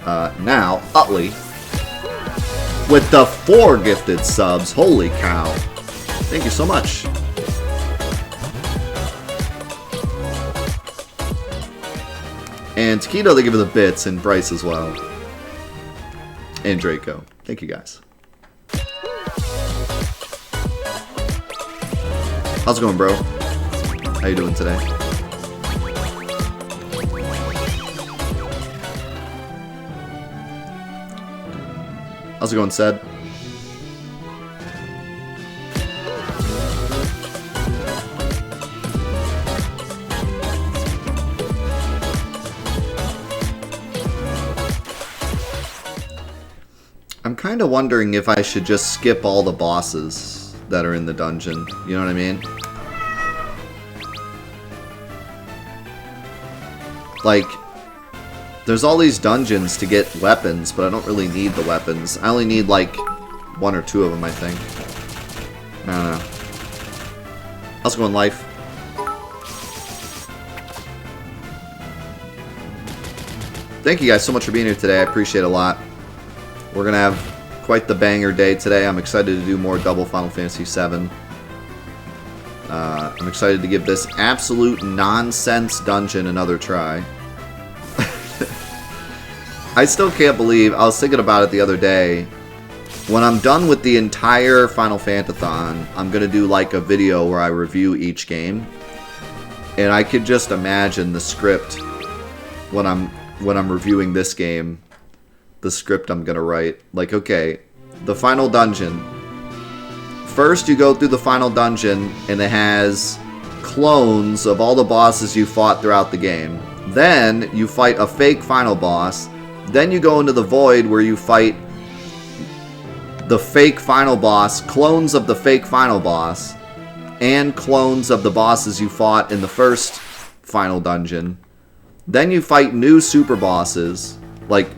Now, Utley with the 4 gifted subs. Holy cow. Thank you so much. And Taquito, they give her the bits, and Bryce as well. And Draco. Thank you guys. How's it going, bro? How you doing today? How's it going, Sed? I'm kind of wondering if I should just skip all the bosses that are in the dungeon. You know what I mean? Like, there's all these dungeons to get weapons, but I don't really need the weapons. I only need, like, 1 or 2 of them, I think. I don't know. How's it going, life? Thank you guys so much for being here today. I appreciate it a lot. We're going to have quite the banger day today. I'm excited to do more double Final Fantasy VII. I'm excited to give this absolute nonsense dungeon another try. I still can't believe, I was thinking about it the other day, when I'm done with the entire Final Fantathon, I'm going to do like a video where I review each game. And I could just imagine the script when I'm reviewing this game. The script I'm gonna write. Like, okay, the final dungeon. First, you go through the final dungeon, and it has clones of all the bosses you fought throughout the game. Then, you fight a fake final boss. Then you go into the void, where you fight the fake final boss, clones of the fake final boss, and clones of the bosses you fought in the first final dungeon. Then you fight new super bosses. Like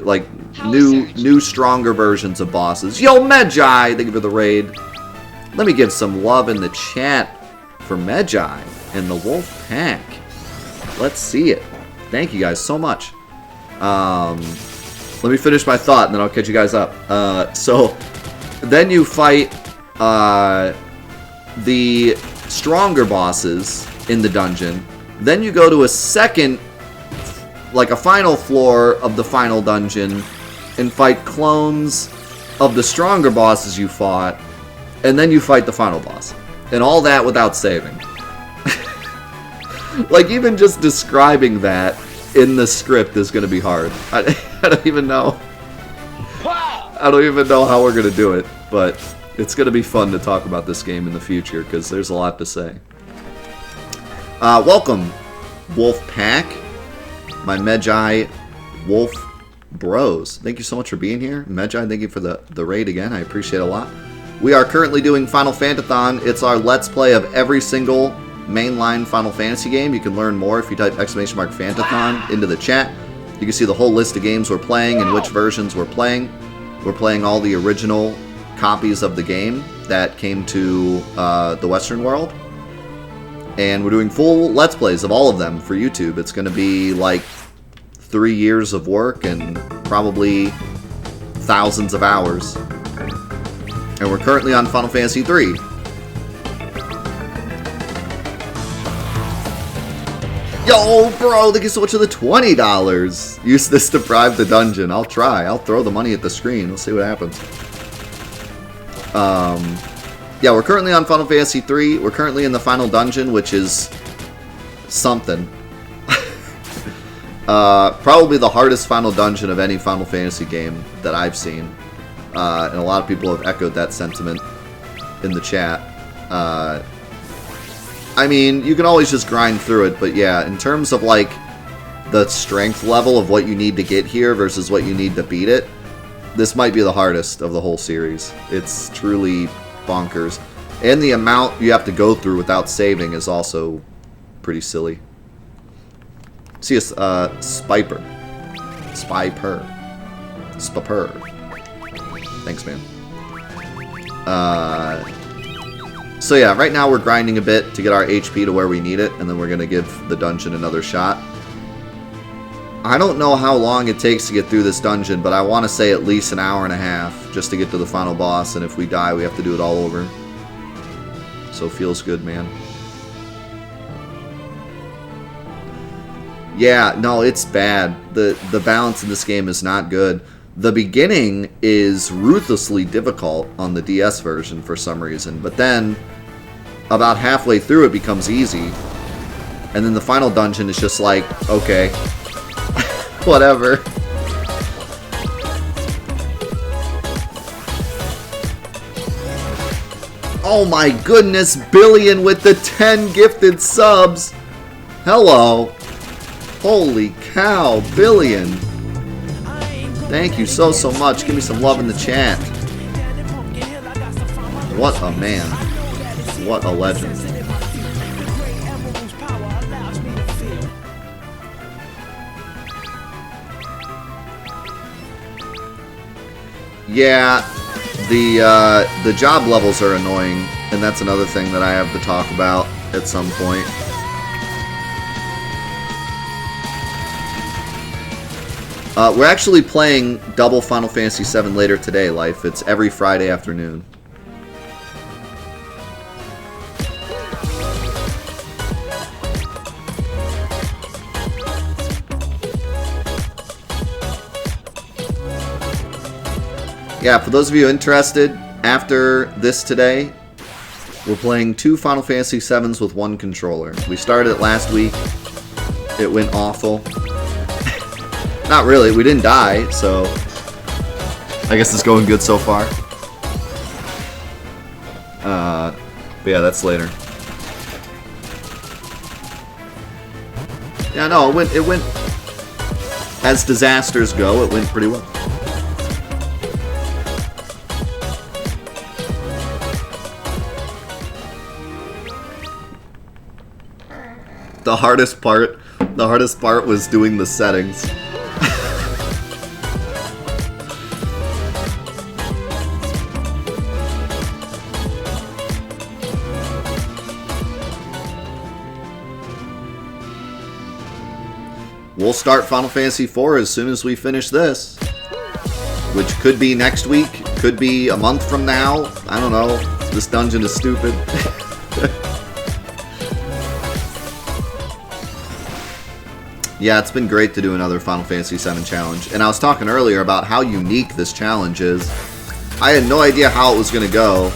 new stronger versions of bosses. Yo, Medjai! Thank you for the raid. Let me give some love in the chat for Medjai and the Wolf Pack. Let's see it. Thank you guys so much. Let me finish my thought and then I'll catch you guys up. So, then you fight the stronger bosses in the dungeon. Then you go to a second, like a final floor of the final dungeon, and fight clones of the stronger bosses you fought, and then you fight the final boss. And all that without saving. Like, even just describing that in the script is going to be hard. I don't even know. I don't even know how we're going to do it, but it's going to be fun to talk about this game in the future, because there's a lot to say. Welcome, Wolf Pack. My Medjai Wolf Bros. Thank you so much for being here. Medjai, thank you for the raid again. I appreciate it a lot. We are currently doing Final Fantathon. It's our Let's Play of every single mainline Final Fantasy game. You can learn more if you type !Fantathon into the chat. You can see the whole list of games we're playing and which versions we're playing. We're playing all the original copies of the game that came to the Western world. And we're doing full Let's Plays of all of them for YouTube. It's going to be like 3 years of work and probably thousands of hours. And we're currently on Final Fantasy 3. Yo, bro, thank you so much for the $20. Use this to bribe the dungeon. I'll try. I'll throw the money at the screen. We'll see what happens. Yeah, we're currently on Final Fantasy 3. We're currently in the final dungeon, which is something. Probably the hardest final dungeon of any Final Fantasy game that I've seen. And a lot of people have echoed that sentiment in the chat. I mean, you can always just grind through it, but yeah, in terms of like the strength level of what you need to get here versus what you need to beat it, this might be the hardest of the whole series. It's truly bonkers. And the amount you have to go through without saving is also pretty silly. See us, Spiper. Thanks, man. So yeah, right now we're grinding a bit to get our HP to where we need it, and then we're going to give the dungeon another shot. I don't know how long it takes to get through this dungeon, but I want to say at least an hour and a half just to get to the final boss, and if we die, we have to do it all over. So feels good, man. Yeah, no, it's bad. The balance in this game is not good. The beginning is ruthlessly difficult on the DS version for some reason, but then about halfway through it becomes easy. And then the final dungeon is just like, okay, whatever. Oh my goodness, Billion with the 10 gifted subs. Hello. Holy cow, Billion. Thank you so much. Give me some love in the chat. What a man. What a legend. Yeah, the job levels are annoying, and that's another thing that I have to talk about at some point. We're actually playing double Final Fantasy VII later today, Life. It's every Friday afternoon. Yeah, for those of you interested, after this today, we're playing 2 Final Fantasy VIIs with 1 controller. We started it last week. It went awful. Not really, we didn't die, so I guess it's going good so far. But yeah, that's later. Yeah, no, it went as disasters go, it went pretty well. The hardest part was doing the settings. We'll start Final Fantasy IV as soon as we finish this. Which could be next week, could be a month from now. I don't know. This dungeon is stupid. Yeah, it's been great to do another Final Fantasy VII challenge. And I was talking earlier about how unique this challenge is. I had no idea how it was going to go,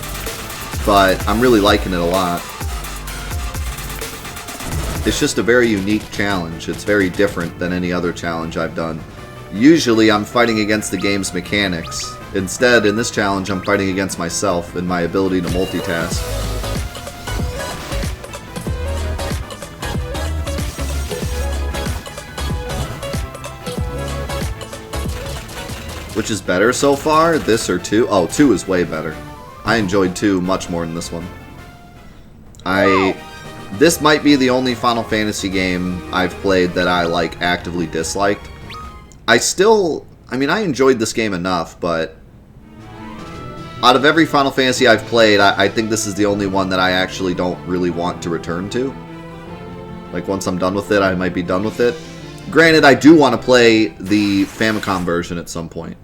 but I'm really liking it a lot. It's just a very unique challenge. It's very different than any other challenge I've done. Usually I'm fighting against the game's mechanics. Instead, in this challenge, I'm fighting against myself and my ability to multitask. Which is better so far, this or 2? Oh, 2 is way better. I enjoyed 2 much more than this one. This might be the only Final Fantasy game I've played that I, like, actively disliked. I enjoyed this game enough, but out of every Final Fantasy I've played, I think this is the only one that I actually don't really want to return to. Like, once I'm done with it, I might be done with it. Granted, I do want to play the Famicom version at some point.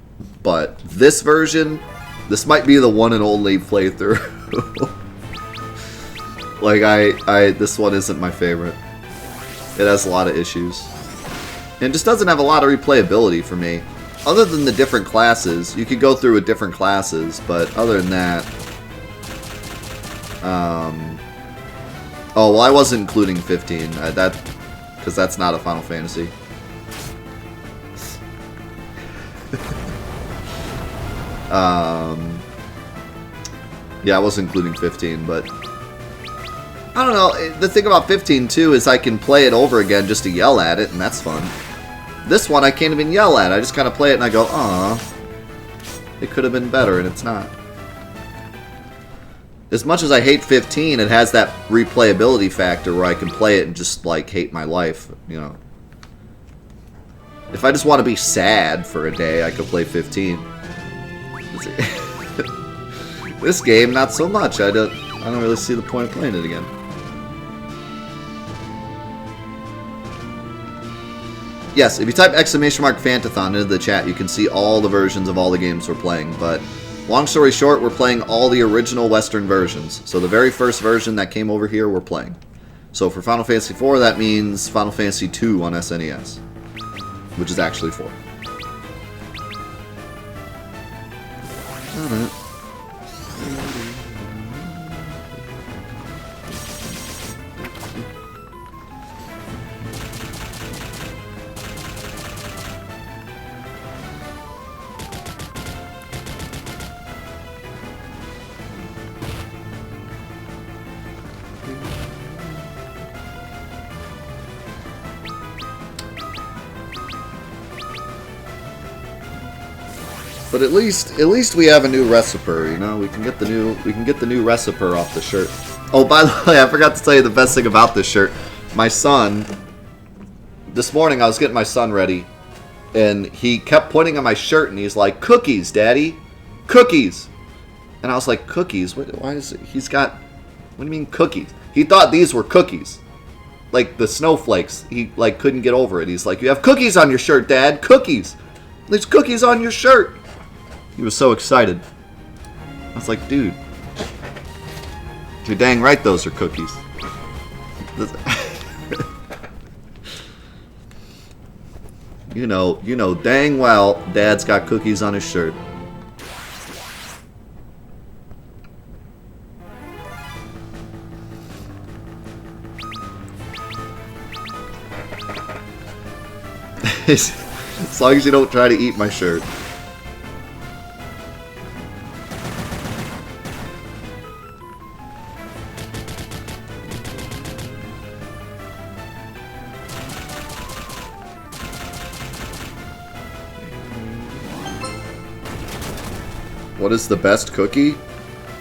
But this version, this might be the one and only playthrough. Like, this one isn't my favorite. It has a lot of issues. And it just doesn't have a lot of replayability for me. Other than the different classes, you could go through with different classes, but other than that... Oh, well, I wasn't including 15. Because that's not a Final Fantasy. Yeah, I wasn't including 15, but... I don't know, the thing about 15, too, is I can play it over again just to yell at it, and that's fun. This one, I can't even yell at. I just kind of play it and I go, aw, it could have been better, and it's not. As much as I hate 15, it has that replayability factor where I can play it and just, like, hate my life, you know. If I just want to be sad for a day, I could play 15. This game, not so much. I don't really see the point of playing it again. Yes, if you type !Fantathon into the chat, you can see all the versions of all the games we're playing. But long story short, we're playing all the original Western versions. So the very first version that came over here, we're playing. So for Final Fantasy IV, that means Final Fantasy II on SNES, which is actually 4. But at least we have a new recipe, you know. We can get the new recipe off the shirt. Oh, by the way, I forgot to tell you the best thing about this shirt. My son, this morning I was getting my son ready, and he kept pointing at my shirt, and he's like, "Cookies, Daddy, cookies." And I was like, "Cookies? Why is it? He's got? What do you mean cookies?" He thought these were cookies, like the snowflakes. He like couldn't get over it. He's like, "You have cookies on your shirt, Dad. Cookies. There's cookies on your shirt." He was so excited. I was like, dude, you're dang right those are cookies. You know dang well Dad's got cookies on his shirt. As long as you don't try to eat my shirt. What is the best cookie?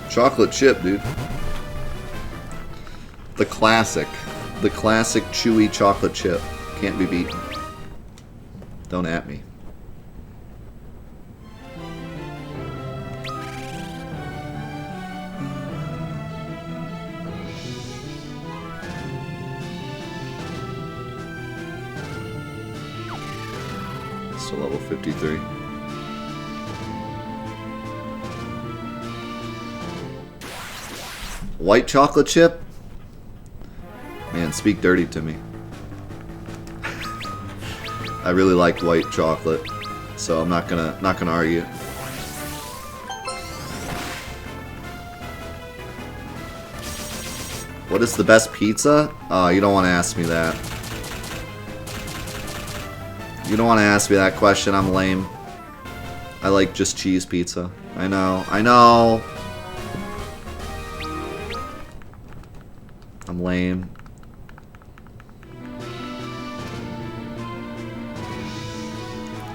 Chocolate chip, dude. The classic chewy chocolate chip. Can't be beaten. Don't at me. Still level 53. White chocolate chip? Man, speak dirty to me. I really like white chocolate, so I'm not gonna argue. What is the best pizza? Oh, you don't want to ask me that. You don't want to ask me that question. I'm lame. I like just cheese pizza. I know. I'm lame.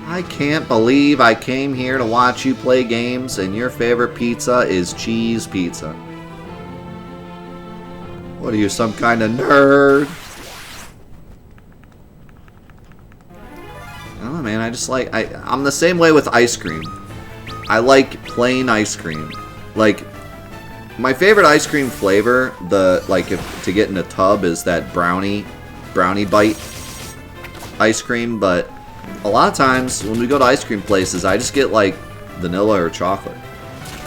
I can't believe I came here to watch you play games and your favorite pizza is cheese pizza. What are you, some kind of nerd? I don't know, man. I just like... I'm the same way with ice cream. I like plain ice cream. Like... My favorite ice cream flavor, if to get in a tub, is that brownie bite ice cream. But a lot of times when we go to ice cream places, I just get like vanilla or chocolate.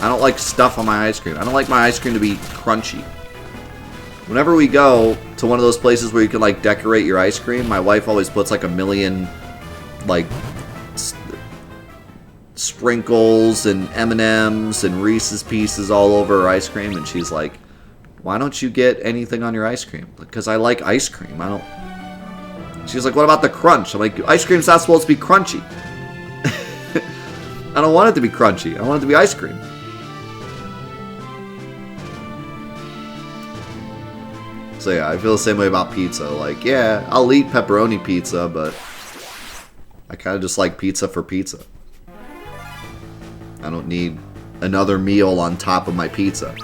I don't like stuff on my ice cream. I don't like my ice cream to be crunchy. Whenever we go to one of those places where you can like decorate your ice cream, my wife always puts like a million like sprinkles and M&Ms and Reese's Pieces all over her ice cream, and she's like, "Why don't you get anything on your ice cream?" Because I like ice cream. I don't. She's like, "What about the crunch?" I'm like, "Ice cream's not supposed to be crunchy." I don't want it to be crunchy. I want it to be ice cream. So yeah, I feel the same way about pizza. Like, yeah, I'll eat pepperoni pizza, but I kind of just like pizza for pizza. I don't need another meal on top of my pizza.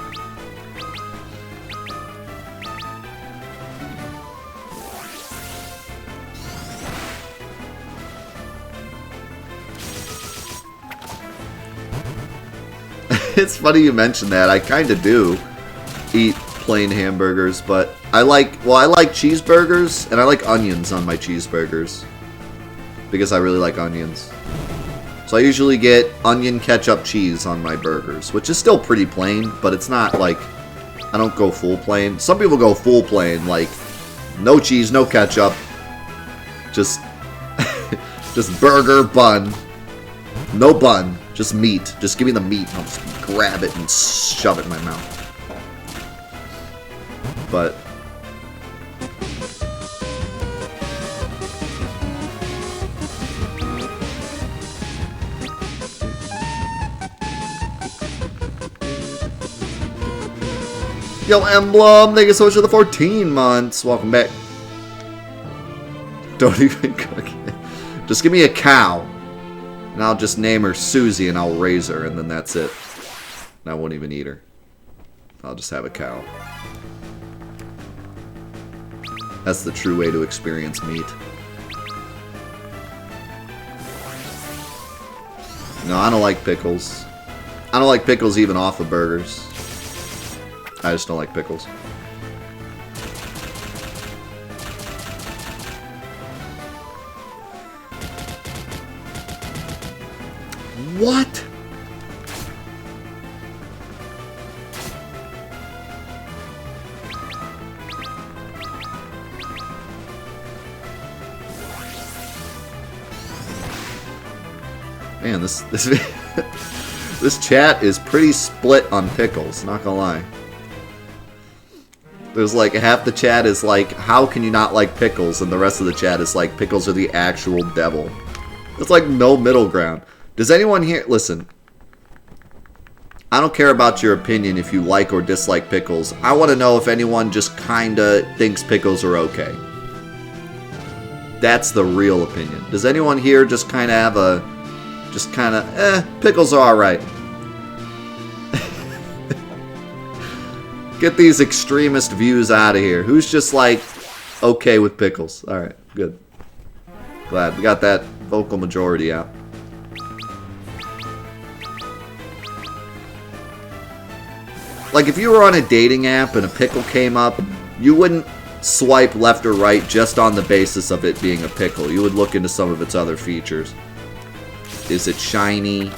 It's funny you mention that. I kind of do eat plain hamburgers, but I like cheeseburgers, and I like onions on my cheeseburgers. because I really like onions. So I usually get onion, ketchup, cheese on my burgers, which is still pretty plain, but it's not like, I don't go full plain. Some people go full plain, like no cheese, no ketchup, just just burger, bun, no bun, just meat. Just give me the meat. I'll just grab it and shove it in my mouth. But yo, Emblem, thank you so much for the 14 months. Welcome back. Don't even cook it. Just give me a cow. And I'll just name her Susie and I'll raise her, and then that's it. And I won't even eat her. I'll just have a cow. That's the true way to experience meat. No, I don't like pickles. I don't like pickles even off of burgers. I just don't like pickles. What? Man, this this chat is pretty split on pickles, not gonna lie. There's like half the chat is like, how can you not like pickles? And the rest of the chat is like, pickles are the actual devil. It's like no middle ground. Does anyone here... Listen. I don't care about your opinion if you like or dislike pickles. I want to know if anyone just kinda thinks pickles are okay. That's the real opinion. Does anyone here just kinda have a... Just kinda, pickles are alright. Get these extremist views out of here. Who's just like, okay with pickles? Alright, good. Glad we got that vocal majority out. Like, if you were on a dating app and a pickle came up, you wouldn't swipe left or right just on the basis of it being a pickle. You would look into some of its other features. Is it shiny?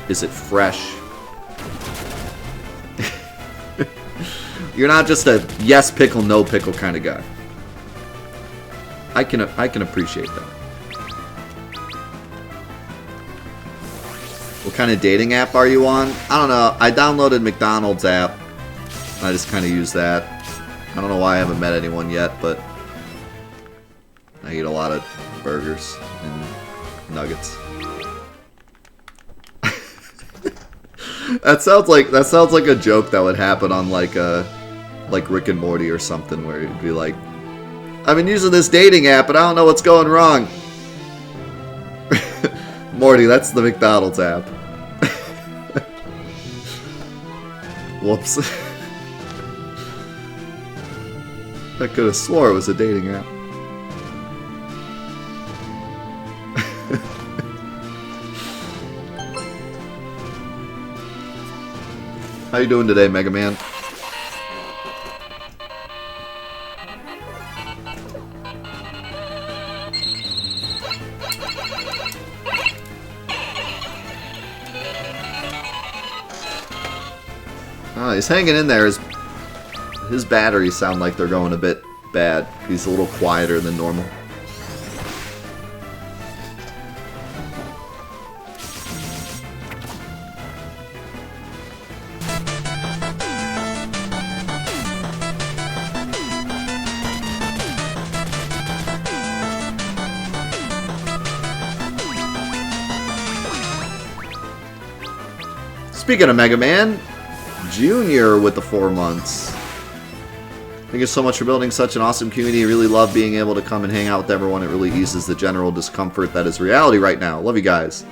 Is it fresh? You're not just a yes pickle, no pickle kind of guy. I can appreciate that. What kind of dating app are you on? I don't know. I downloaded McDonald's app. I just kind of use that. I don't know why I haven't met anyone yet, but I eat a lot of burgers and nuggets. That sounds like a joke that would happen on like Rick and Morty or something, where it'd be like, I've been using this dating app and I don't know what's going wrong. Morty, that's the McDonald's app. Whoops. I could have swore it was a dating app. How you doing today, Mega Man? Oh, he's hanging in there. His batteries sound like they're going a bit bad. He's a little quieter than normal. Speaking of Mega Man, Junior with the 4 months. Thank you so much for building such an awesome community. I really love being able to come and hang out with everyone. It really eases the general discomfort that is reality right now. Love you guys.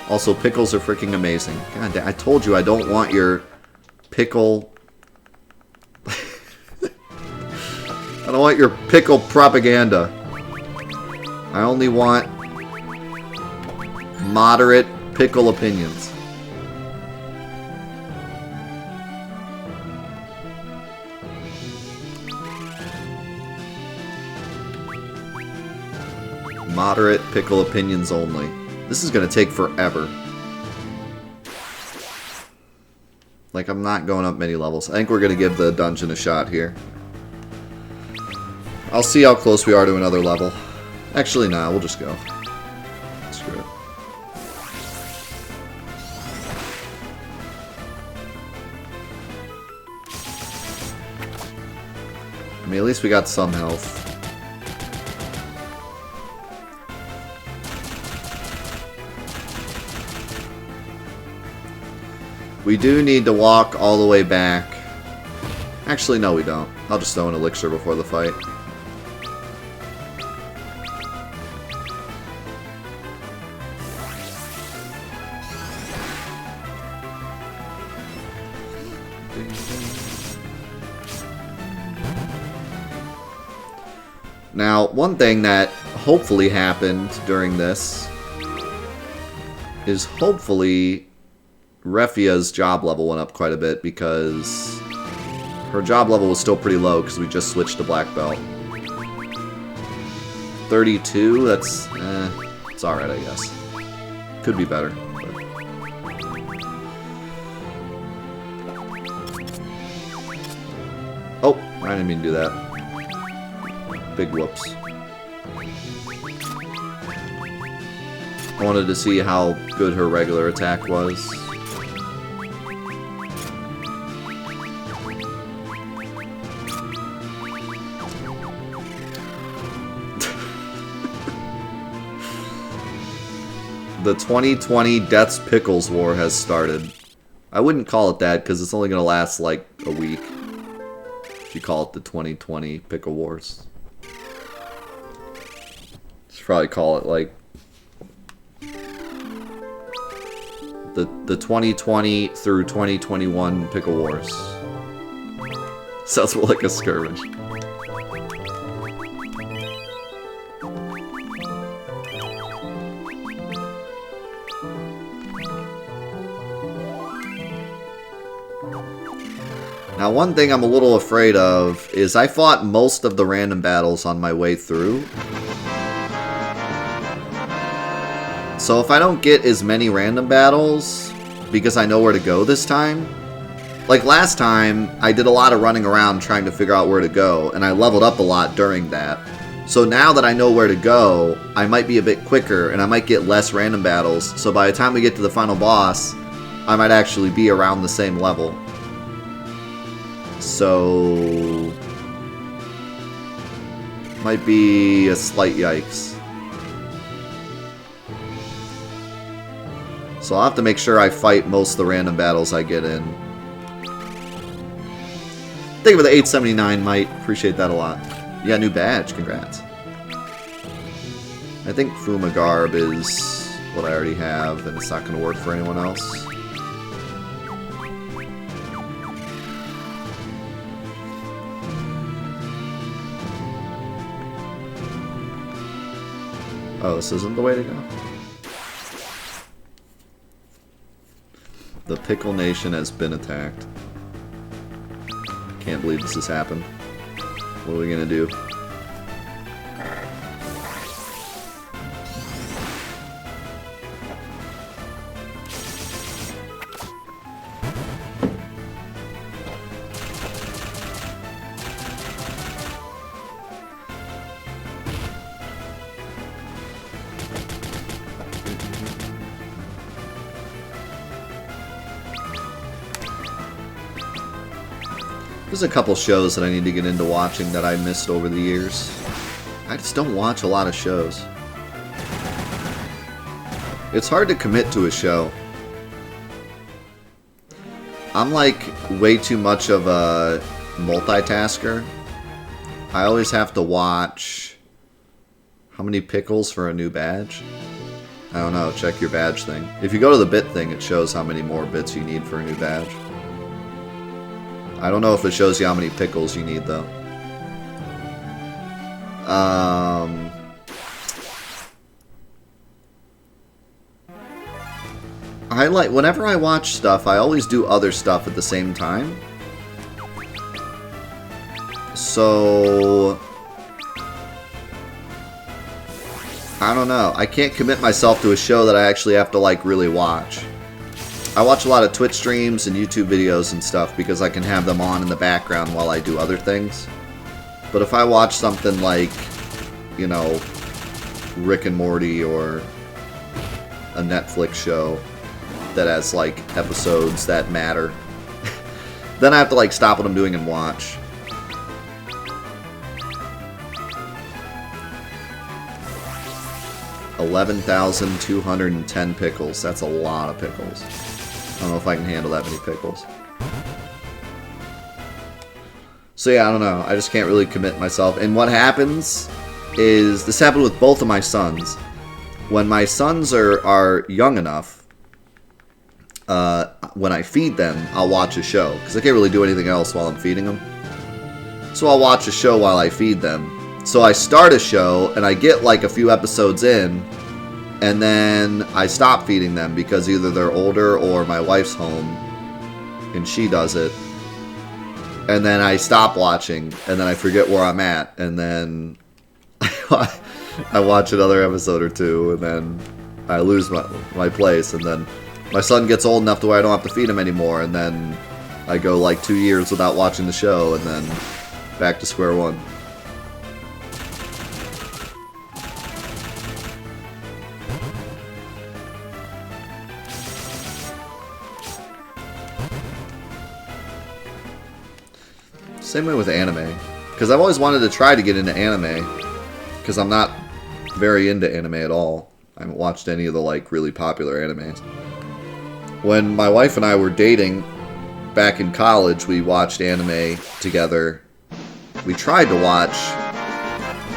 Also, pickles are freaking amazing. God damn, I told you I don't want your pickle... I don't want your pickle propaganda. I only want moderate pickle opinions. Moderate pickle opinions only. This is going to take forever. Like, I'm not going up many levels. I think we're going to give the dungeon a shot here. I'll see how close we are to another level. Actually, nah, we'll just go. Screw it. I mean, at least we got some health. We do need to walk all the way back. Actually, no, we don't. I'll just throw an elixir before the fight. Now, one thing that hopefully happened during this is hopefully Refia's job level went up quite a bit, because her job level was still pretty low because we just switched to black belt. 32, that's, it's alright, I guess. Could be better. But... Oh, I didn't mean to do that. Big whoops. I wanted to see how good her regular attack was. The 2020 Death's Pickles War has started. I wouldn't call it that because it's only going to last like a week. If you call it the 2020 Pickle Wars. Should probably call it like the 2020 through 2021 Pickle Wars. Sounds more like a skirmish. Now, one thing I'm a little afraid of is I fought most of the random battles on my way through. So if I don't get as many random battles, because I know where to go this time, like last time, I did a lot of running around trying to figure out where to go, and I leveled up a lot during that. So now that I know where to go, I might be a bit quicker, and I might get less random battles, so by the time we get to the final boss, I might actually be around the same level. So, might be a slight yikes. So I'll have to make sure I fight most of the random battles I get in. Thank you for the 879, Mike. Appreciate that a lot. You got a new badge. Congrats. I think Fuma Garb is what I already have, and it's not going to work for anyone else. Oh, this isn't the way to go? The Pickle Nation has been attacked. Can't believe this has happened. What are we gonna do? There's a couple shows that I need to get into watching that I missed over the years. I just don't watch a lot of shows. It's hard to commit to a show. I'm like way too much of a multitasker. I always have to watch how many pickles for a new badge. I don't know, check your badge thing. If you go to the bit thing, it shows how many more bits you need for a new badge. I don't know if it shows you how many pickles you need, though. Whenever I watch stuff, I always do other stuff at the same time. So I don't know. I can't commit myself to a show that I actually have to, like, really watch. I watch a lot of Twitch streams and YouTube videos and stuff because I can have them on in the background while I do other things. But if I watch something like, you know, Rick and Morty or a Netflix show that has, like, episodes that matter, then I have to, like, stop what I'm doing and watch. $11,210 pickles. That's a lot of pickles. I don't know if I can handle that many pickles. So yeah, I don't know. I just can't really commit myself. And what happens is, this happened with both of my sons. When my sons are young enough, when I feed them, I'll watch a show. Because I can't really do anything else while I'm feeding them. So I'll watch a show while I feed them. So I start a show, and I get like a few episodes in, and then I stop feeding them because either they're older or my wife's home, and she does it. And then I stop watching, and then I forget where I'm at, and then I watch another episode or two, and then I lose my place, and then my son gets old enough to where I don't have to feed him anymore, and then I go like 2 years without watching the show, and then back to square one. Same way with anime, because I've always wanted to try to get into anime, because I'm not very into anime at all. I haven't watched any of the like really popular animes. When my wife and I were dating back in college, we watched anime together. We tried to watch.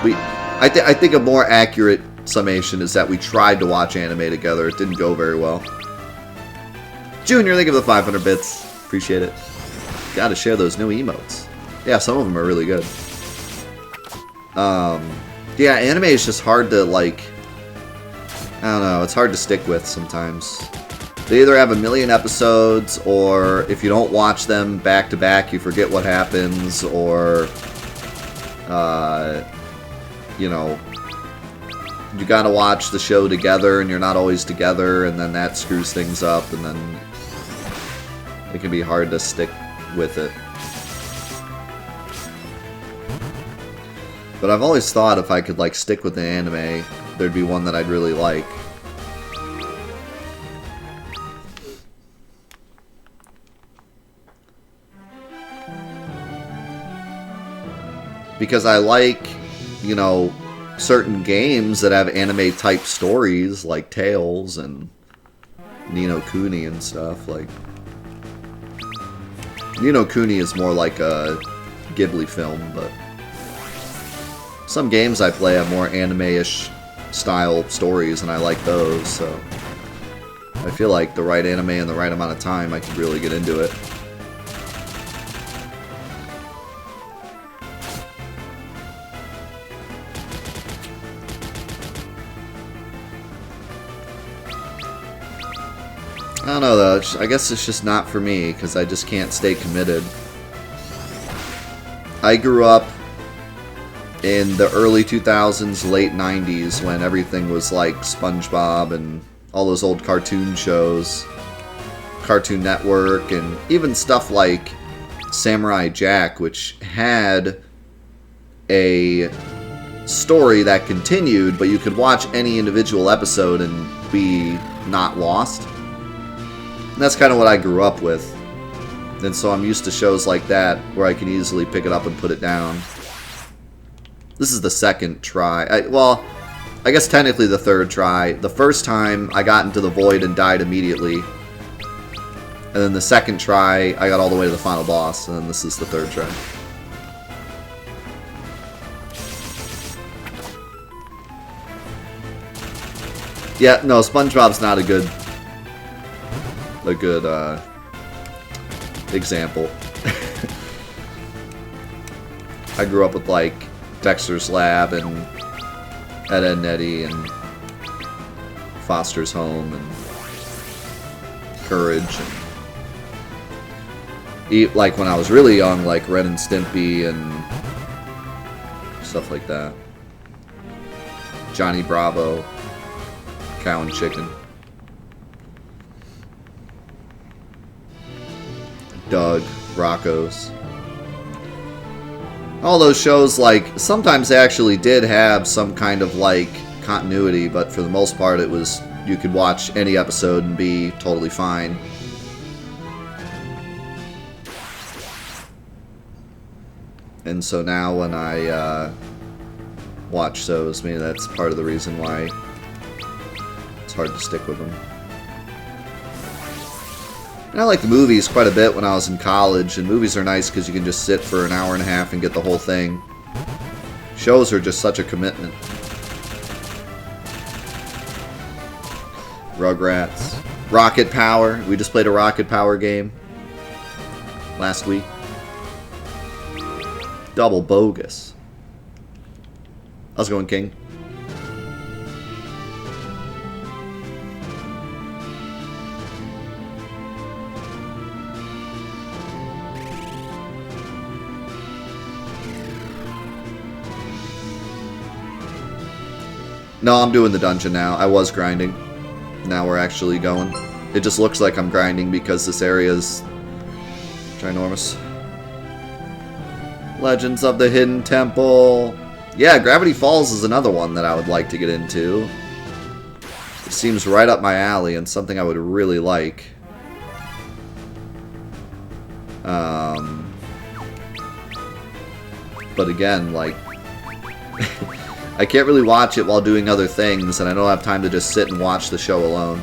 I think a more accurate summation is that we tried to watch anime together. It didn't go very well. Junior, thank you for the 500 bits. Appreciate it. Gotta share those new emotes. Yeah, some of them are really good. Yeah, anime is just hard to, like, I don't know, it's hard to stick with sometimes. They either have a million episodes, or if you don't watch them back to back, you forget what happens, or, you know, you gotta watch the show together, and you're not always together, and then that screws things up, and then it can be hard to stick with it. But I've always thought if I could, like, stick with the anime, there'd be one that I'd really like. Because I like, you know, certain games that have anime-type stories, like Tales and Ni no Kuni and stuff. Like, Ni no Kuni is more like a Ghibli film, but some games I play have more anime-ish style stories, and I like those, so I feel like the right anime in the right amount of time, I could really get into it. I don't know, though. I guess it's just not for me, because I just can't stay committed. I grew up in the early 2000s, late 90s, when everything was like SpongeBob and all those old cartoon shows, Cartoon Network, and even stuff like Samurai Jack, which had a story that continued, but you could watch any individual episode and be not lost. And that's kind of what I grew up with. And so I'm used to shows like that, where I can easily pick it up and put it down. This is the second try. Well, I guess technically the third try. The first time, I got into the void and died immediately. And then the second try, I got all the way to the final boss. And then this is the third try. Yeah, no, SpongeBob's not a good example. I grew up with, like, Dexter's Lab and Ed, Edd n Eddy and Foster's Home and Courage. And like, when I was really young, like Ren and Stimpy and stuff like that. Johnny Bravo, Cow and Chicken. Doug, Rocco's. All those shows, like, sometimes they actually did have some kind of, like, continuity, but for the most part it was, you could watch any episode and be totally fine. And so now when I watch shows, maybe that's part of the reason why it's hard to stick with them. And I liked movies quite a bit when I was in college, and movies are nice because you can just sit for an hour and a half and get the whole thing. Shows are just such a commitment. Rugrats. Rocket Power. We just played a Rocket Power game last week. Double bogus. How's it going, King? No, I'm doing the dungeon now. I was grinding. Now we're actually going. It just looks like I'm grinding because this area is ginormous. Legends of the Hidden Temple. Yeah, Gravity Falls is another one that I would like to get into. It seems right up my alley and something I would really like. But again, like... I can't really watch it while doing other things, and I don't have time to just sit and watch the show alone.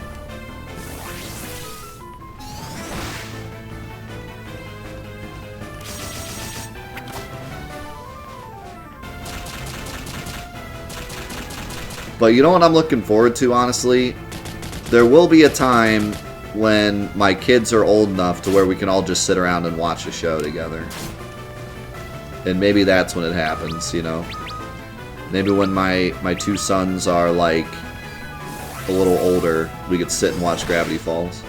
But you know what I'm looking forward to, honestly? There will be a time when my kids are old enough to where we can all just sit around and watch a show together. And maybe that's when it happens, you know? Maybe when my two sons are, like, a little older, we could sit and watch Gravity Falls.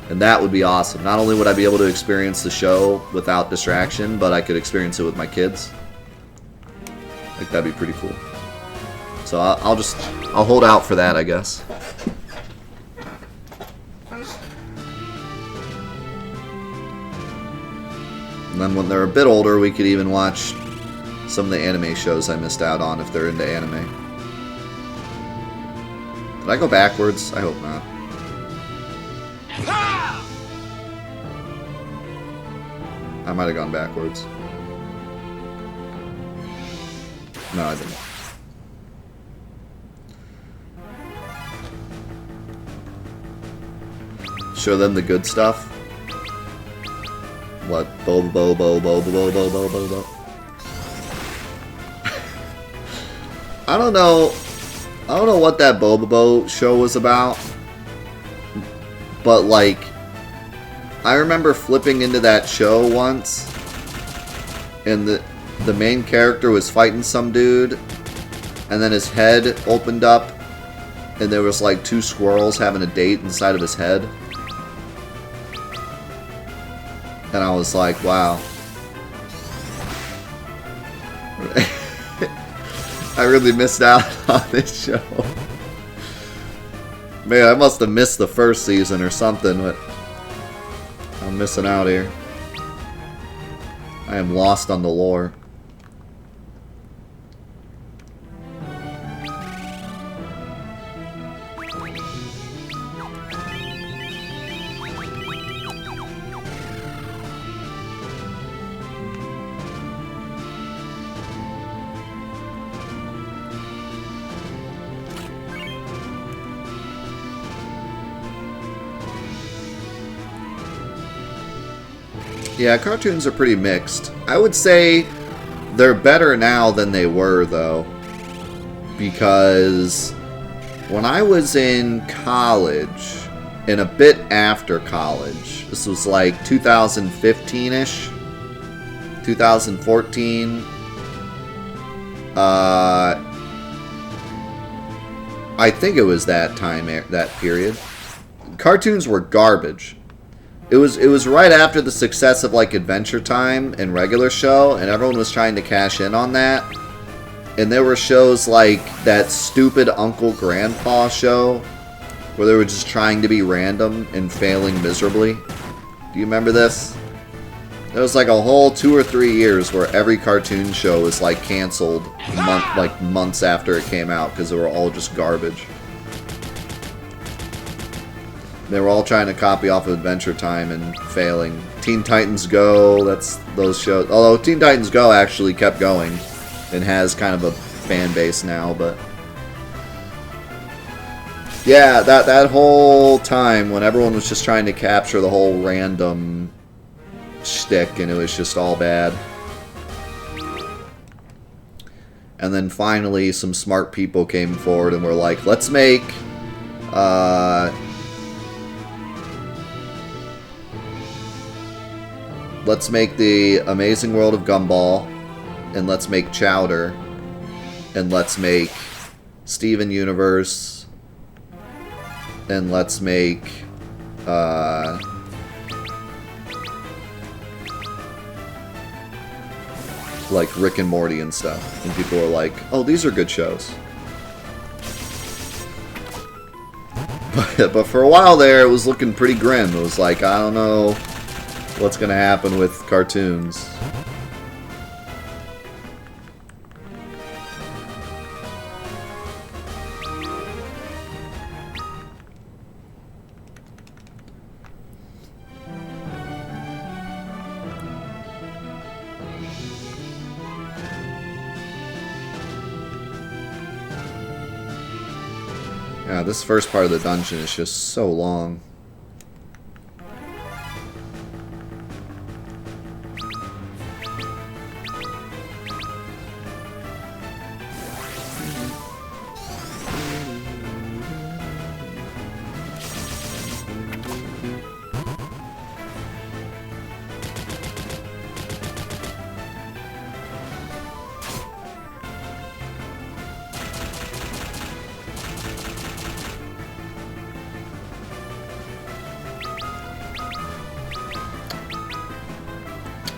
And that would be awesome. Not only would I be able to experience the show without distraction, but I could experience it with my kids. Like, that'd be pretty cool. So I'll hold out for that, I guess. And then when they're a bit older, we could even watch some of the anime shows I missed out on if they're into anime. Did I go backwards? I hope not. I might have gone backwards. No, I didn't. Show them the good stuff. What? Bo bo bo bo bo bo bo bo bo bo. I don't know what that Bobobo show was about, but like, I remember flipping into that show once, and the main character was fighting some dude, and then his head opened up, and there was like two squirrels having a date inside of his head, and I was like, wow. I really missed out on this show. Man, I must have missed the first season or something, but I'm missing out here. I am lost on the lore. Yeah, cartoons are pretty mixed. I would say they're better now than they were, though. Because when I was in college, and a bit after college, this was like 2015-ish, 2014, I think it was that time, that period. Cartoons were garbage. It was right after the success of like Adventure Time and Regular Show, and everyone was trying to cash in on that. And there were shows like that stupid Uncle Grandpa show where they were just trying to be random and failing miserably. Do you remember this? There was like a whole 2 or 3 years where every cartoon show was like canceled months after it came out because they were all just garbage. They were all trying to copy off of Adventure Time and failing. Teen Titans Go, that's those shows. Although Teen Titans Go actually kept going and has kind of a fan base now, but yeah, that whole time when everyone was just trying to capture the whole random shtick and it was just all bad. And then finally some smart people came forward and were like, let's make the Amazing World of Gumball, and let's make Chowder, and let's make Steven Universe, and let's make like Rick and Morty and stuff. And people were like, oh, these are good shows. But for a while there, it was looking pretty grim. It was like, I don't know what's gonna happen with cartoons. Yeah, this first part of the dungeon is just so long.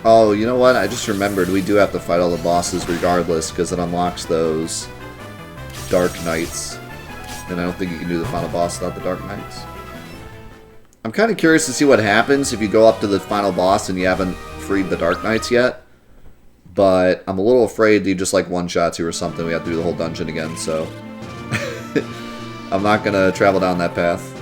Oh, you know what? I just remembered we do have to fight all the bosses regardless because it unlocks those Dark Knights. And I don't think you can do the final boss without the Dark Knights. I'm kind of curious to see what happens if you go up to the final boss and you haven't freed the Dark Knights yet. But I'm a little afraid he just like one-shots you or something. We have to do the whole dungeon again, so I'm not going to travel down that path.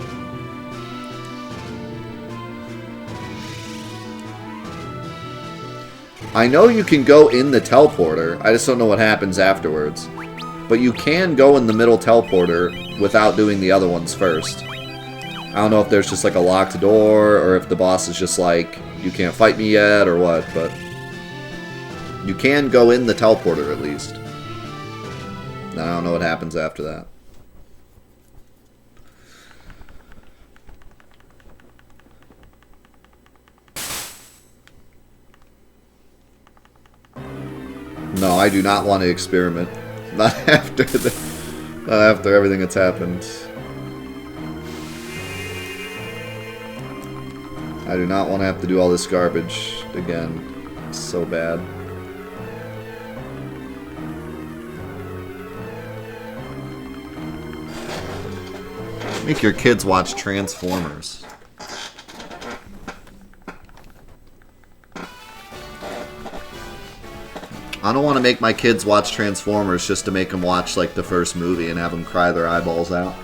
I know you can go in the teleporter, I just don't know what happens afterwards. But you can go in the middle teleporter without doing the other ones first. I don't know if there's just like a locked door, or if the boss is just like, you can't fight me yet, or what, but you can go in the teleporter at least. And I don't know what happens after that. No, I do not want to experiment. Not after everything that's happened. I do not want to have to do all this garbage again. It's so bad. Make your kids watch Transformers. I don't want to make my kids watch Transformers just to make them watch like the first movie and have them cry their eyeballs out.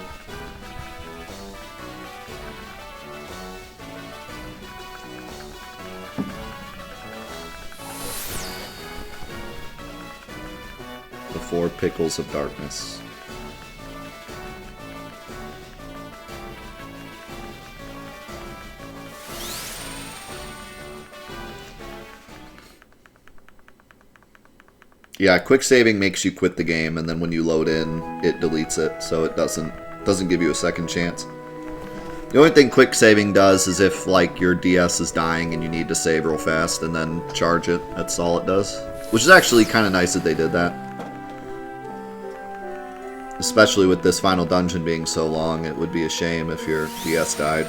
The Four Pickles of Darkness. Yeah, quick saving makes you quit the game, and then when you load in, it deletes it, so it doesn't give you a second chance. The only thing quick saving does is if like your DS is dying and you need to save real fast and then charge it. That's all it does. Which is actually kind of nice that they did that. Especially with this final dungeon being so long, it would be a shame if your DS died.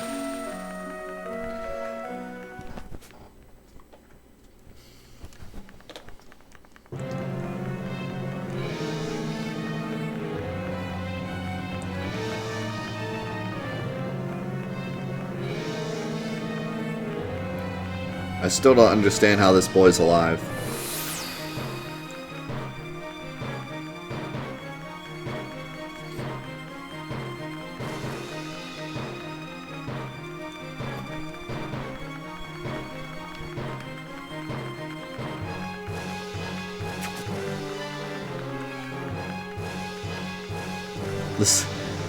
I still don't understand how this boy's alive.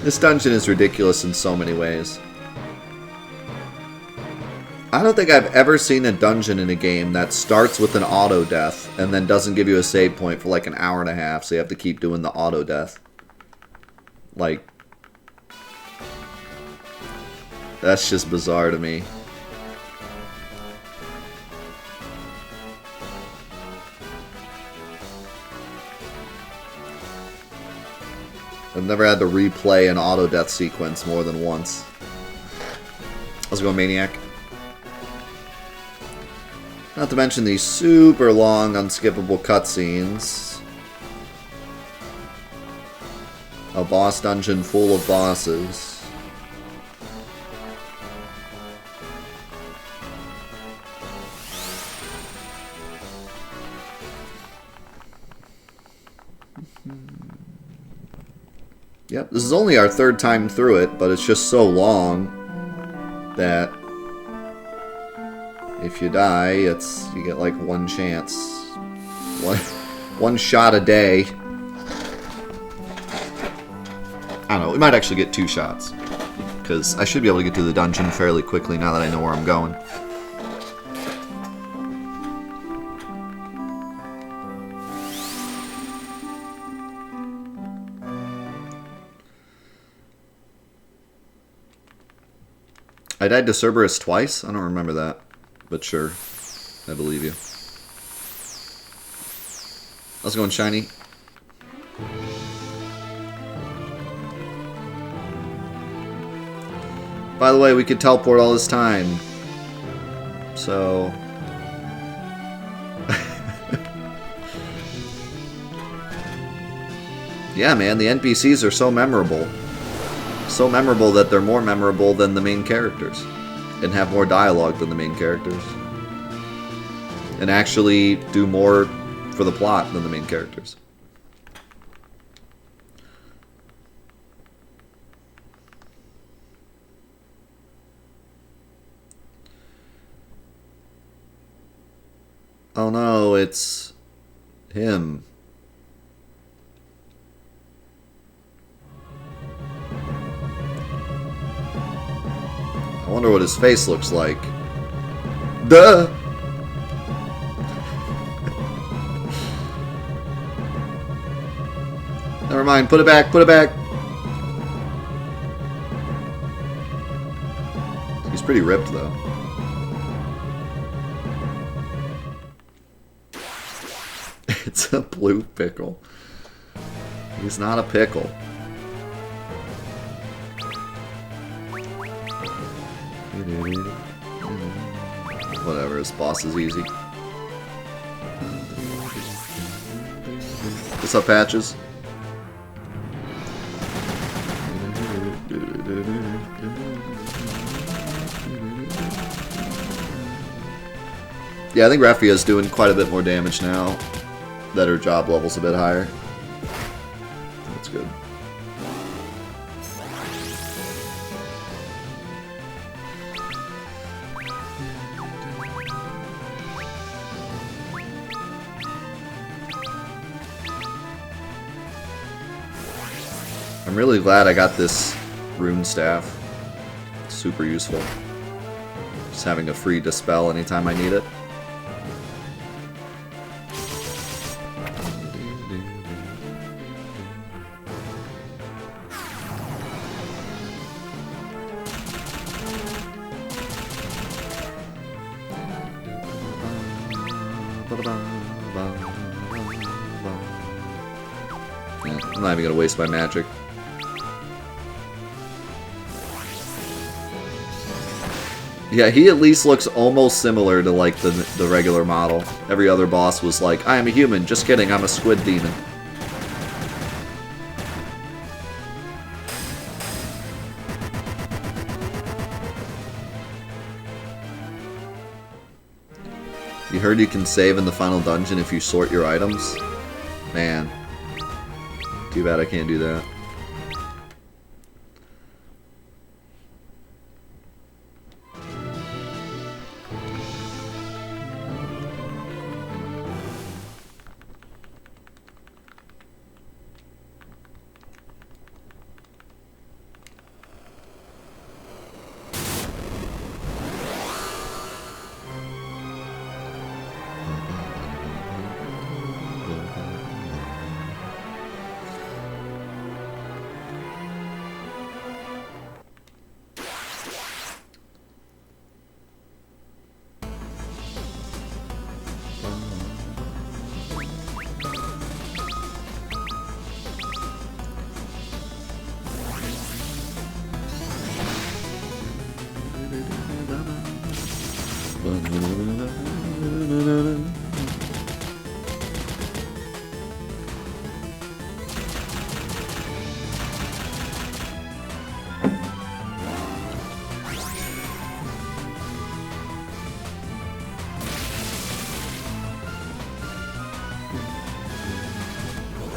This dungeon is ridiculous in so many ways. I don't think I've ever seen a dungeon in a game that starts with an auto death and then doesn't give you a save point for like an hour and a half, so you have to keep doing the auto death. Like, that's just bizarre to me. I've never had to replay an auto death sequence more than once. Let's go, Maniac. Not to mention these super long, unskippable cutscenes. A boss dungeon full of bosses. Yep, this is only our third time through it, but it's just so long that if you die, you get like one chance. One shot a day. I don't know, we might actually get 2 shots. Because I should be able to get to the dungeon fairly quickly now that I know where I'm going. I died to Cerberus twice? I don't remember that. But sure. I believe you. How's it going, Shiny? By the way, we could teleport all this time. So... yeah, man, the NPCs are so memorable. So memorable that they're more memorable than the main characters. And have more dialogue than the main characters. And actually do more for the plot than the main characters. Oh no, it's him. I wonder what his face looks like. Duh! Never mind, put it back, put it back! He's pretty ripped, though. It's a blue pickle. He's not a pickle. Whatever, this boss is easy. What's up, Patches? Yeah, I think Raffia's doing quite a bit more damage now that her job level's a bit higher. That's good. I'm really glad I got this rune staff. It's super useful. Just having a free dispel anytime I need it. Yeah, I'm not even gonna waste my magic. Yeah, he at least looks almost similar to like the regular model. Every other boss was like, I am a human, just kidding, I'm a squid demon. You heard you can save in the final dungeon if you sort your items? Man. Too bad I can't do that.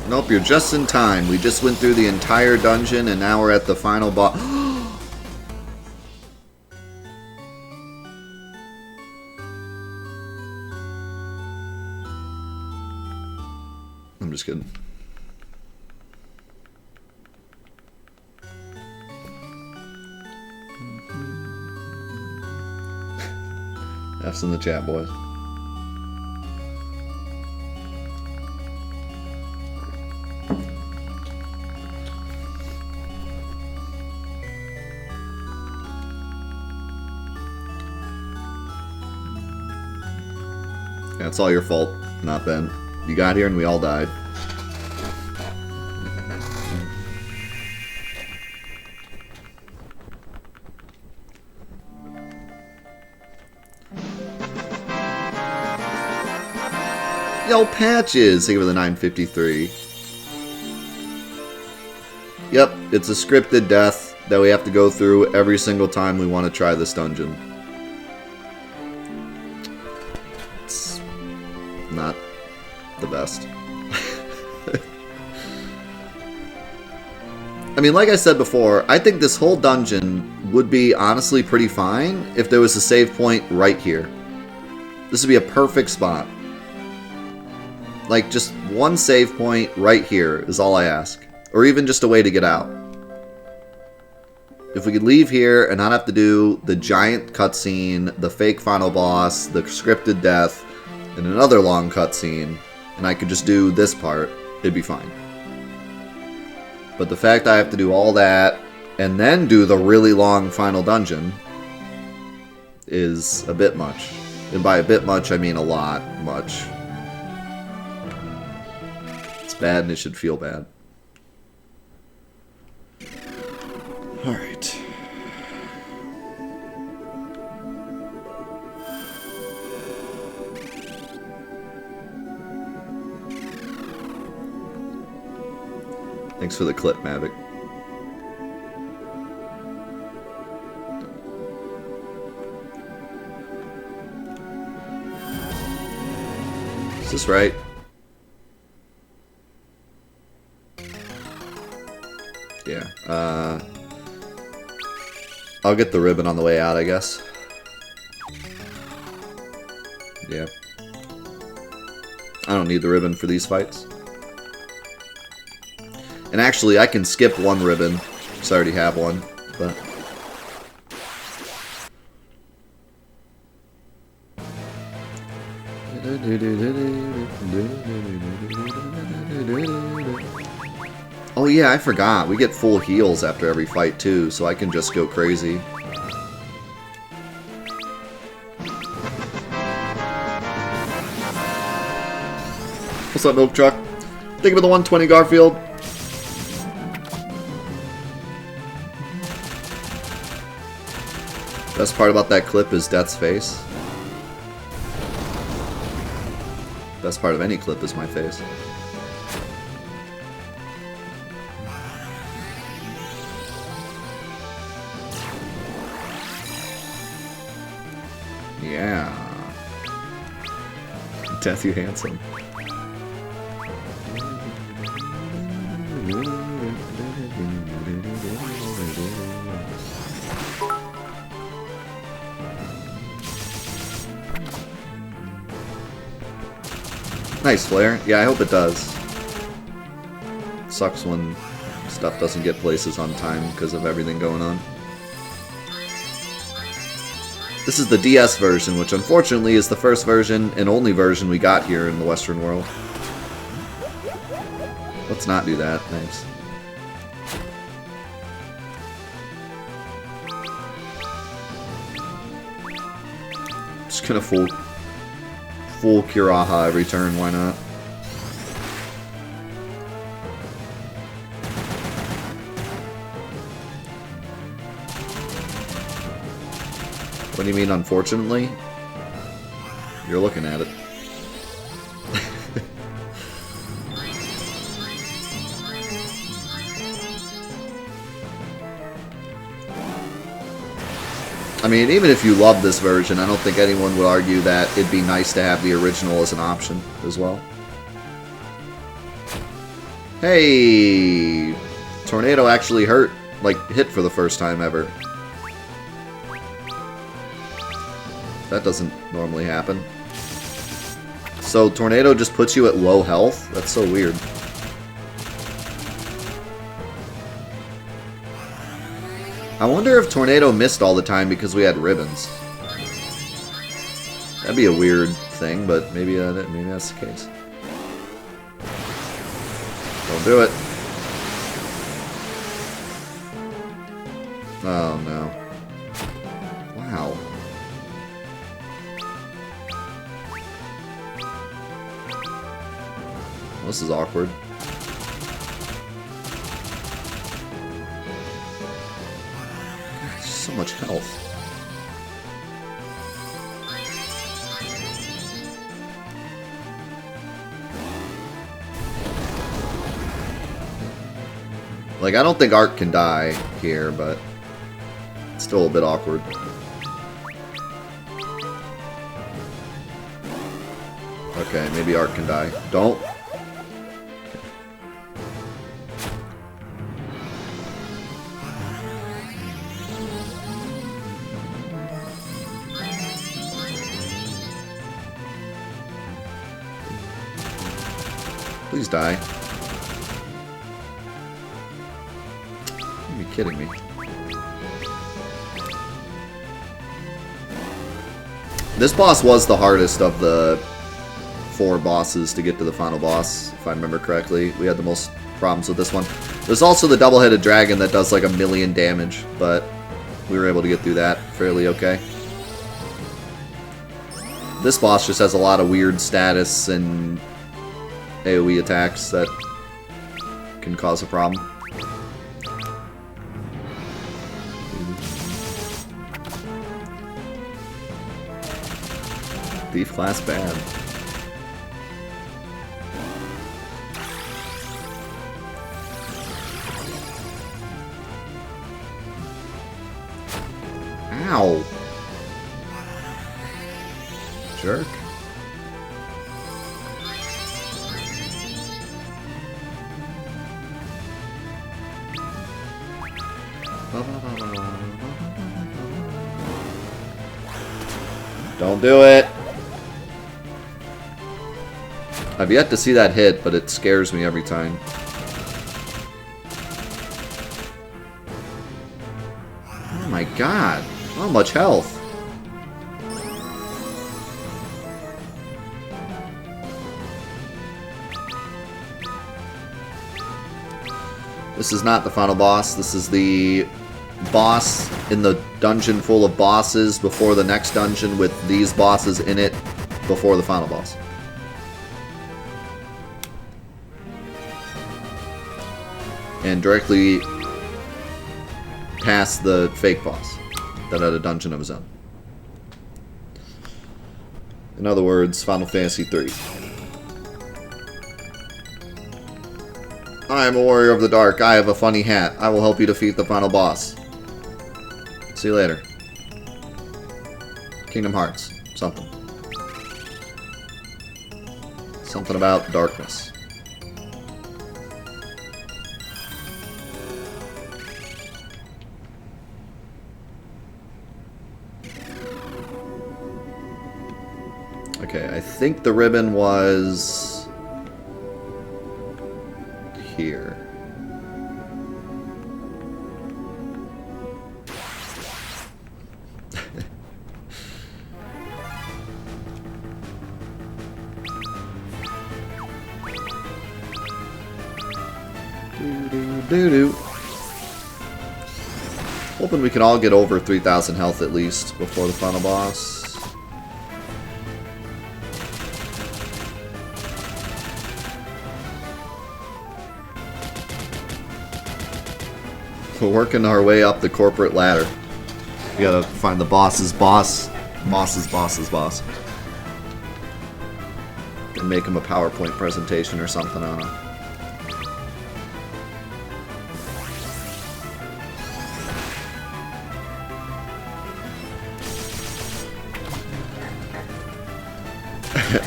Nope, you're just in time. We just went through the entire dungeon and now we're at the final boss. I'm just kidding. F's in the chat, boys. Yeah, it's all your fault, not Ben. You got here and we all died. Yo, Patches! Thank you for the 953. Yep, it's a scripted death that we have to go through every single time we want to try this dungeon. It's not the best. I mean, like I said before, I think this whole dungeon would be honestly pretty fine if there was a save point right here. This would be a perfect spot. Like, just one save point right here is all I ask. Or even just a way to get out. If we could leave here and not have to do the giant cutscene, the fake final boss, the scripted death, and another long cutscene, and I could just do this part, it'd be fine. But the fact I have to do all that, and then do the really long final dungeon, is a bit much. And by a bit much, I mean a lot much. It's bad and it should feel bad. Alright. Thanks for the clip, Mavic. Is this right? Yeah. I'll get the ribbon on the way out, I guess. Yeah. I don't need the ribbon for these fights. And actually, I can skip one ribbon, because I already have one, but... Oh yeah, I forgot. We get full heals after every fight too, so I can just go crazy. What's up, Milk Truck? Think about the 120, Garfield. Best part about that clip is Death's face. Best part of any clip is my face. Yeah. Death, you handsome. Nice flare. Yeah, I hope it does. Sucks when stuff doesn't get places on time because of everything going on. This is the DS version, which unfortunately is the first version and only version we got here in the Western world. Let's not do that, thanks. Just gonna full Kiraha every turn, why not? What do you mean, unfortunately? You're looking at it. I mean, even if you love this version, I don't think anyone would argue that it'd be nice to have the original as an option as well. Hey! Tornado actually hurt, like, hit for the first time ever. That doesn't normally happen. So Tornado just puts you at low health? That's so weird. I wonder if Tornado missed all the time because we had ribbons. That'd be a weird thing, but maybe that's the case. Don't do it. Oh no. Wow. This is awkward. God, so much health. Like, I don't think Art can die here, but it's still a bit awkward. Okay, maybe Art can die. Don't. Please die. Are you kidding me? This boss was the hardest of the 4 bosses to get to the final boss, if I remember correctly. We had the most problems with this one. There's also the double-headed dragon that does like 1,000,000 damage, but we were able to get through that fairly okay. This boss just has a lot of weird status and AoE attacks that can cause a problem. Thief class bad. Ow! Jerk. Don't do it! I've yet to see that hit, but it scares me every time. Oh my god! How much health? This is not the final boss. This is the boss in the dungeon full of bosses before the next dungeon with these bosses in it before the final boss. And directly past the fake boss that had a dungeon of his own. In other words, Final Fantasy III. I am a warrior of the dark. I have a funny hat. I will help you defeat the final boss. See you later. Kingdom Hearts. Something. Something about darkness. Okay, I think the ribbon was here. Doo-doo. Hoping we can all get over 3,000 health at least before the final boss. We're working our way up the corporate ladder. We gotta find the boss's boss. Boss's boss's boss. And make him a PowerPoint presentation or something, I don't know.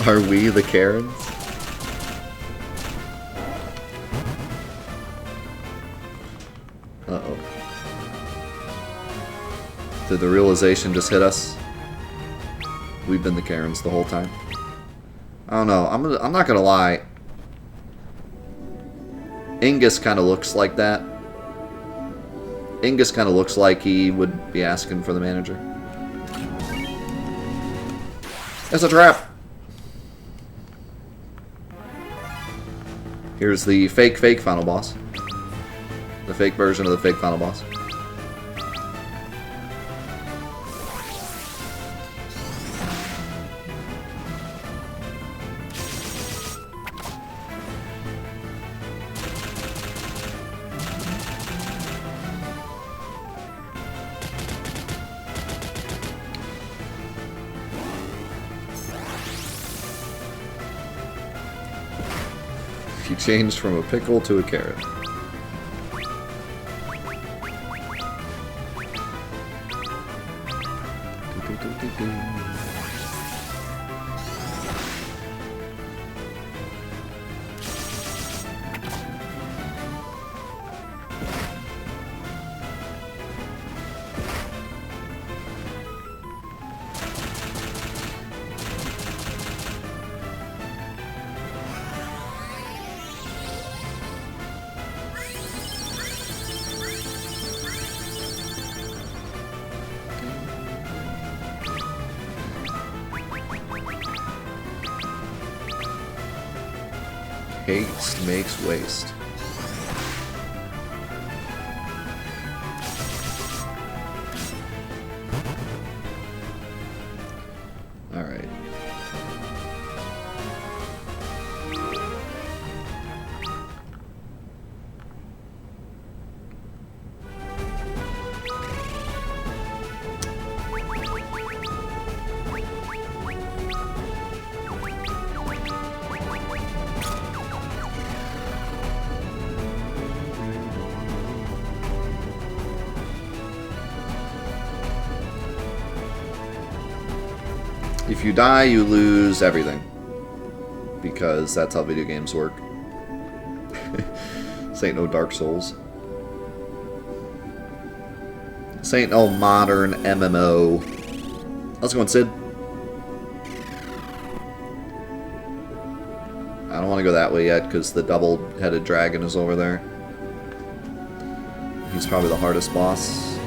Are we the Karens? Uh-oh. Did the realization just hit us? We've been the Karens the whole time. I don't know. I'm not gonna lie. Ingus kind of looks like that. Ingus kind of looks like he would be asking for the manager. It's a trap! Here's the fake final boss. The fake version of the fake final boss. You changed from a pickle to a carrot. Haste makes waste. All right. If you die, you lose everything. Because that's how video games work. This ain't no Dark Souls. This ain't no modern MMO. How's it going, Sid? I don't want to go that way yet, because the double-headed dragon is over there. He's probably the hardest boss.